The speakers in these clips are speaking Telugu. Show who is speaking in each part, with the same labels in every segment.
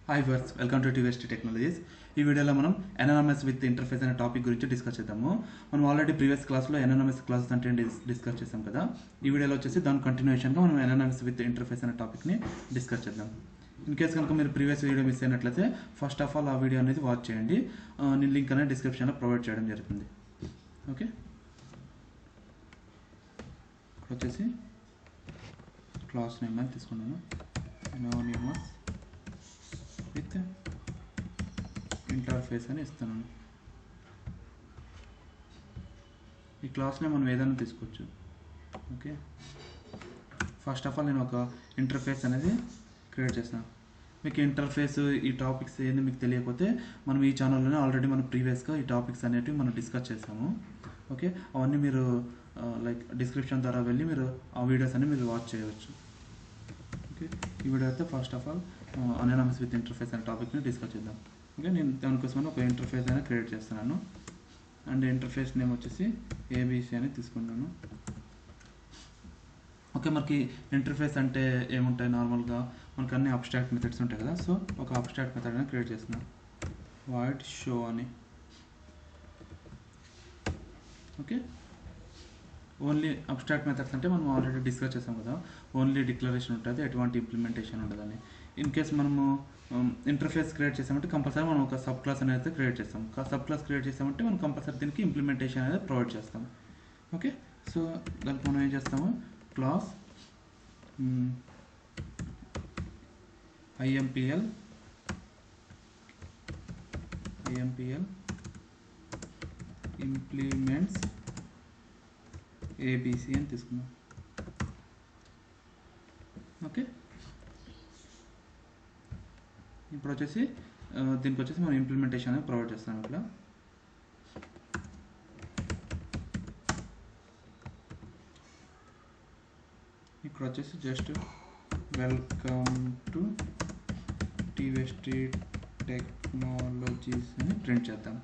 Speaker 1: Hi viewers, welcome to Tvs Tree Technologies. ఈ వీడియోలో మనం ఎనానమస్ విత్ ఇంటర్ఫేస్ అనే టాపిక్ గురించి డిస్కస్ చేద్దాము. మనం ఆల్రెడీ ప్రీవియస్ క్లాస్లో ఎనానమస్ క్లాసెస్ అంటే డిస్కస్ చేసాం కదా. ఈ వీడియోలో వచ్చేసి దాని కంటిన్యూషన్గా మనం ఎనానమస్ విత్ ఇంటర్ఫేస్ అనే టాపిక్ని డిస్కస్ చేద్దాం. ఇన్ కేస్ కనుక మీరు ప్రీవియస్ వీడియో మిస్ అయినట్లయితే ఫస్ట్ ఆఫ్ ఆల్ ఆ వీడియో అనేది వాచ్ చేయండి. నేను లింక్ అనేది డిస్క్రిప్షన్లో ప్రొవైడ్ చేయడం జరుగుతుంది. ఓకే, ఇక్కడ వచ్చేసి క్లాస్ నేమ్ అని తీసుకున్నాను, ఎనానిమస్ విత్ ఇంటర్ఫేస్ అని ఇస్తున్నాను. ఈ క్లాస్ని మనం ఏదైనా తీసుకోవచ్చు. ఓకే, ఫస్ట్ ఆఫ్ ఆల్ నేను ఒక ఇంటర్ఫేస్ అనేది క్రియేట్ చేస్తాను. మీకు ఇంటర్ఫేస్ ఈ టాపిక్స్ ఏంది మీకు తెలియకపోతే మనం ఈ ఛానల్లోనే ఆల్రెడీ మనం ప్రీవియస్గా ఈ టాపిక్స్ అనేవి మనం డిస్కస్ చేసాము. ఓకే, అవన్నీ మీరు లైక్ డిస్క్రిప్షన్ ద్వారా వెళ్ళి మీరు ఆ వీడియోస్ అన్ని మీరు వాచ్ చేయవచ్చు. ఓకే, ఈ వీడియో అయితే first of all unanimous with interface అనే టాపిక్ని డిస్కస్ చేద్దాం. ఓకే, నేను దానికోసమని ఒక ఇంటర్ఫేస్ అనేది క్రియేట్ చేస్తున్నాను. అండ్ ఇంటర్ఫేస్ నేమ్ వచ్చేసి ఏబిసి అని తీసుకున్నాను. ఓకే, మనకి ఇంటర్ఫేస్ అంటే ఏముంటాయి, నార్మల్గా మనకు అన్ని అబ్స్ట్రాక్ట్ మెథడ్స్ ఉంటాయి కదా. సో ఒక అబ్స్ట్రాక్ట్ మెథడ్ అనేది క్రియేట్ చేస్తున్నాను, వాయిడ్ షో అని. ఓకే, ఓన్లీ అబ్స్ట్రాక్ట్ మెథడ్స్ అంటే మనం ఆల్రెడీ డిస్కస్ చేసాం కదా, ఓన్లీ డిక్లరేషన్ ఉంటుంది, ఎటువంటి ఇంప్లిమెంటేషన్ ఉండదని. ఇన్ కేస్ మనము ఇంటర్ఫేస్ క్రియేట్ చేసామంటే కంపల్సరీ మనం ఒక సబ్ క్లాస్ అనేది క్రియేట్ చేస్తాం. సబ్ క్లాస్ క్రియేట్ చేసామంటే మనం కంపల్సరీ దీనికి ఇంప్లిమెంటేషన్ అనేది ప్రొవైడ్ చేస్తాం. ఓకే, సో దానికి మనం ఏం చేస్తాము, క్లాస్ ఐఎంపిఎల్ ఇంప్లిమెంట్స్ ఏబిసి అని తీసుకున్నాం. ఓకే, ఇప్పుడు వచ్చేసి దీనికి వచ్చేసి మనం ఇంప్లిమెంటేషన్ అనేది ప్రొవైడ్ చేస్తాం. ఇక్కడ వచ్చేసి just welcome to TVS tree technologies అని ప్రింట్ చేద్దాం.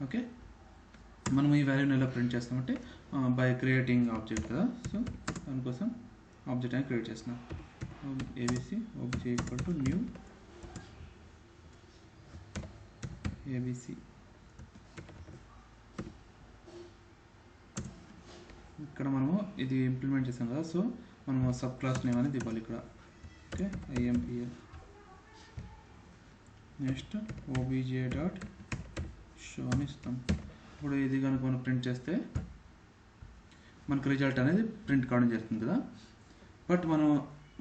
Speaker 1: ఓకే, మనం ఈ వాల్యూని ఎలా ప్రింట్ చేస్తామంటే బై క్రియేటింగ్ ఆబ్జెక్ట్ కదా. సో దానికోసం ఆబ్జెక్ట్ అని క్రియేట్ చేస్తున్నాం. ABC object equal to new ABC. ఇక్కడ మనము ఇది ఇంప్లిమెంట్ చేసాం కదా, సో మనము సబ్ క్లాస్ నేమ్ అనేది ఇవ్వాలి ఇక్కడ. Okay, IMPL next OBJ dot show అని ఇస్తాం. ఇప్పుడు ఇది కనుక మనం ప్రింట్ చేస్తే మనకు రిజల్ట్ అనేది ప్రింట్ కావడం చేస్తుంది కదా. బట్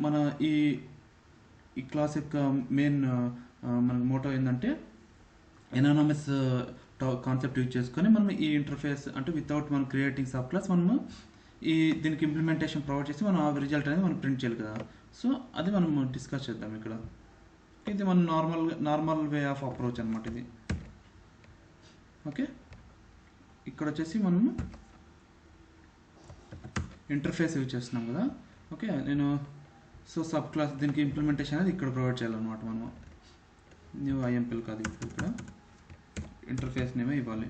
Speaker 1: మన ఈ క్లాస్ యొక్క మెయిన్ మన మోటో ఏంటంటే ఎనానమస్ కాన్సెప్ట్ యూజ్ చేసుకొని మనం ఈ ఇంటర్ఫేస్ అంటే వితౌట్ మనం క్రియేటింగ్ సబ్ క్లాస్ మనము దీనికి ఇంప్లిమెంటేషన్ ప్రొవైడ్ చేసి మనం ఆ రిజల్ట్ అనేది మనం ప్రింట్ చేయాలి కదా. సో అది మనం డిస్కస్ చేద్దాం ఇక్కడ. ఇది మన నార్మల్ వే ఆఫ్ అప్రోచ్ అనమాట ఇది. ఓకే, ఇక్కడ వచ్చేసి మనము ఇంటర్ఫేస్ యూజ్ చేస్తున్నాం కదా. ఓకే, నేను సో సబ్ క్లాస్ దీనికి ఇంప్లిమెంటేషన్ అనేది ఇక్కడ ప్రొవైడ్ చేయాలన్నమాట. మనము న్యూ ఐఎంపిఎల్ కాదు, ఇక్కడ ఇంటర్ఫేస్ నేమే ఇవ్వాలి.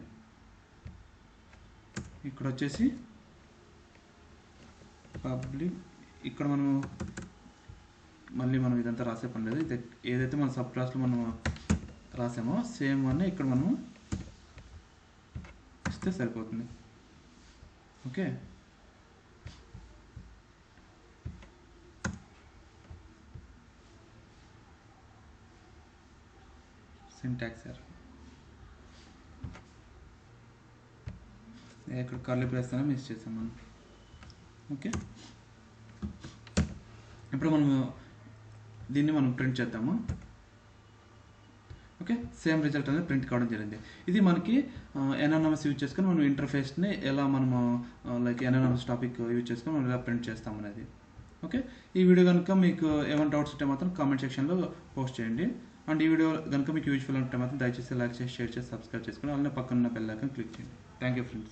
Speaker 1: ఇక్కడ వచ్చేసి పబ్లిక్, ఇక్కడ మనము మళ్ళీ మనం ఇదంతా రాసే పని లేదు. ఇది ఏదైతే మన సబ్ క్లాస్లో మనం రాసామో సేమ్ అనే ఇక్కడ మనము ఇస్తే సరిపోతుంది. ఓకే, సింటాక్స్ సార్ ఇక్కడ కర్లీ బ్రేస్ అని మిస్ చేసాం మనం. ఓకే, ఇప్పుడు మనము దీన్ని మనం ప్రింట్ చేద్దాము. ఓకే, సేమ్ రిజల్ట్ అనేది ప్రింట్ కావడం జరిగింది. ఇది మనకి ఎనానమస్ యూజ్ చేసుకొని మనం ఇంటర్ఫేస్ని ఎలా మనము లైక్ ఎనానమస్ టాపిక్ యూజ్ చేసుకొని మనం ఎలా ప్రింట్ చేస్తాం అనేది. ఓకే, ఈ వీడియో కనుక మీకు ఏమైనా డౌట్స్ ఉంటే మాత్రం కామెంట్ సెక్షన్లో పోస్ట్ చేయండి. అండ్ ఈ వీడియో కనుక మీకు యూజ్ఫుల్ ఉంటే మాత్రం దయచేసి లైక్ చేసి షేర్ చేసి సబ్స్క్రైబ్ చేసుకుని అలానే పక్కన బెల్ ఐకాన్ క్లిక్ చేయండి. Thank you friends.